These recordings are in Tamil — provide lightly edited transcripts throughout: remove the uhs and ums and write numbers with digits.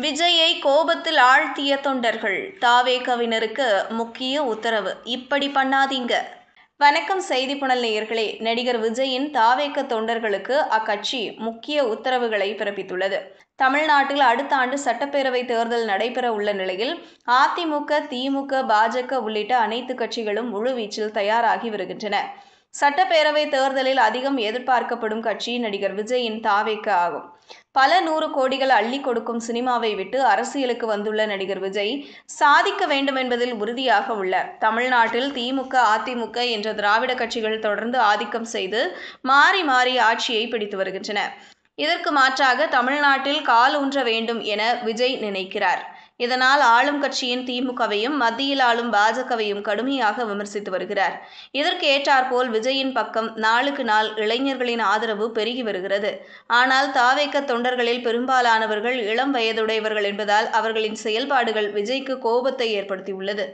விஜயை கோபத்தில் ஆழ்த்திய தொண்டர்கள். தாவேகவினருக்கு முக்கிய உத்தரவு, இப்படி பண்ணாதீங்க. வணக்கம் செய்தி புனல் நேயர்களே. நடிகர் விஜயின் தாவேக தொண்டர்களுக்கு அக்கட்சி முக்கிய உத்தரவுகளை பிறப்பித்துள்ளது. தமிழ்நாட்டில் அடுத்த ஆண்டு சட்டப்பேரவை தேர்தல் நடைபெற உள்ள நிலையில் அதிமுக, திமுக, பாஜக உள்ளிட்ட அனைத்து கட்சிகளும் முழுவீச்சில் தயாராகி வருகின்றன. சட்டப்பேரவை தேர்தலில் அதிகம் எதிர்பார்க்கப்படும் கட்சி நடிகர் விஜயின் தாவேக ஆகும். பல 100 கோடிகள் அள்ளி கொடுக்கும் சினிமாவை விட்டு அரசியலுக்கு வந்துள்ள நடிகர் விஜய் சாதிக்க வேண்டும் என்பதில் உறுதியாக உள்ளார். தமிழ்நாட்டில் திமுக, அதிமுக என்ற திராவிட கட்சிகள் தொடர்ந்து ஆதிக்கம் செய்து மாறி மாறி ஆட்சியை பிடித்து வருகின்றன. இதற்கு மாற்றாக தமிழ்நாட்டில் கால் ஊன்ற வேண்டும் என விஜய் நினைக்கிறார். இதனால் ஆளும் கட்சியின் திமுகவையும் மத்தியில் ஆளும் பாஜகவையும் கடுமையாக விமர்சித்து வருகிறார். இதற்கு ஏற்றாற்போல் விஜயின் பக்கம் நாளுக்கு நாள் இளைஞர்களின் ஆதரவு பெருகி வருகிறது. ஆனால் தாவேக தொண்டர்களில் பெரும்பாலானவர்கள் இளம் வயதுடையவர்கள் என்பதால் அவர்களின் செயல்பாடுகள் விஜய்க்கு கோபத்தை ஏற்படுத்தியுள்ளது.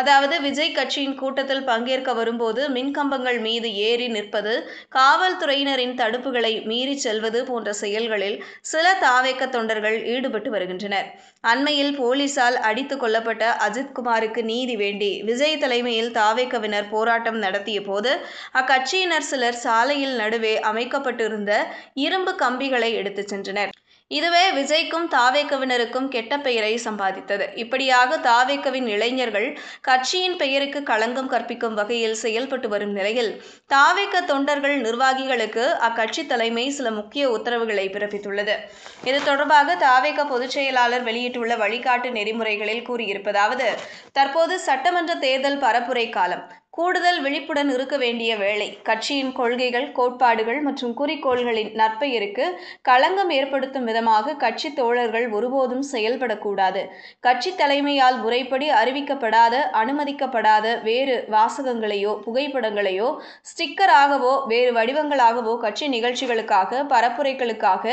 அதாவது விஜய் கட்சியின் கூட்டத்தில் பங்கேற்க வரும்போது மின்கம்பங்கள் மீது ஏறி நிற்பது, காவல்துறையினரின் தடுப்புகளை மீறி செல்வது போன்ற செயல்களில் சில தாவேக தொண்டர்கள் ஈடுபட்டு வருகின்றனர். அண்மையில் போலீசால் அடித்து கொல்லப்பட்ட அஜித்குமாருக்கு நீதி வேண்டி விஜய் தலைமையில் தாவேகவினர் போராட்டம் நடத்திய போது அக்கட்சியினர் சிலர் சாலையில் நடுவே அமைக்கப்பட்டிருந்த இரும்பு கம்பிகளை எடுத்துச் சென்றனர். இதுவே விஜய்க்கும் தாவேகவினருக்கும் கெட்ட பெயரை சம்பாதித்தது. இப்படியாக தாவேகவின் இளைஞர்கள் கட்சியின் பெயருக்கு களங்கம் கற்பிக்கும் வகையில் செயல்பட்டு வரும் நிலையில் தாவேக தொண்டர்கள் நிர்வாகிகளுக்கு அக்கட்சி தலைமை சில முக்கிய உத்தரவுகளை பிறப்பித்துள்ளது. இது தொடர்பாக தாவேக பொதுச் செயலாளர் வெளியிட்டுள்ள வழிகாட்டு நெறிமுறைகளில் கூறியிருப்பதாவது: தற்போது சட்டமன்ற தேர்தல் பரப்புரை காலம். கூடுதல் விழிப்புடன் இருக்க வேண்டிய வேளை. கட்சியின் கொள்கைகள், கோட்பாடுகள் மற்றும் குறிக்கோள்களின் நற்பெயருக்கு களங்கம் ஏற்படுத்தும் விதமாக கட்சி தோழர்கள் ஒருபோதும் செயல்படக்கூடாது. கட்சி தலைமையால் முறைப்படி அறிவிக்கப்படாத, அனுமதிக்கப்படாத வேறு வாசகங்களையோ புகைப்படங்களையோ ஸ்டிக்கராகவோ வேறு வடிவங்களாகவோ கட்சி நிகழ்ச்சிகளுக்காக, பரப்புரைகளுக்காக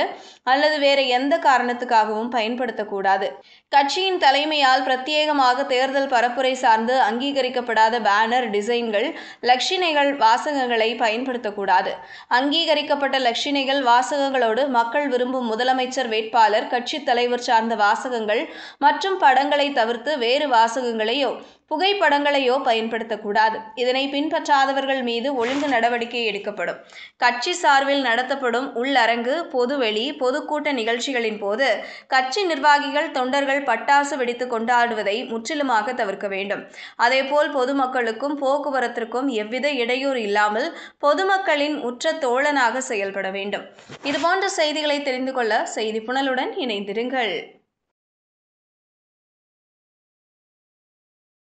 அல்லது வேறு எந்த காரணத்துக்காகவும் பயன்படுத்தக்கூடாது. கட்சியின் தலைமையால் பிரத்யேகமாக தேர்தல் பரப்புரை சார்ந்து அங்கீகரிக்கப்படாத பேனர், டிசைன்கள், லட்சினைகள், வாசகங்களை பயன்படுத்தக்கூடாது. அங்கீகரிக்கப்பட்ட லட்சினைகள், வாசகங்களோடு மக்கள் விரும்பும் முதலமைச்சர் வேட்பாளர், கட்சி தலைவர் சார்ந்த வாசகங்கள் மற்றும் படங்களை தவிர்த்து வேறு வாசகங்களையோ புகைப்படங்களையோ பயன்படுத்தக்கூடாது. இதனை பின்பற்றாதவர்கள் மீது ஒழுங்கு நடவடிக்கை எடுக்கப்படும். கட்சி சார்பில் நடத்தப்படும் உள்ளரங்கு, பொதுவெளி, பொதுக்கூட்ட நிகழ்ச்சிகளின் போது கட்சி நிர்வாகிகள், தொண்டர்கள் பட்டாசு வெடித்து கொண்டாடுவதை முற்றிலுமாக தவிர்க்க வேண்டும். அதேபோல் பொதுமக்களுக்கும் போக்குவரத்திற்கும் எவ்வித இடையூறு இல்லாமல் பொதுமக்களின் உற்ற தோழனாக செயல்பட வேண்டும். இதுபோன்ற செய்திகளை தெரிந்து கொள்ள செய்தி புனலுடன் இணைந்திருங்கள்.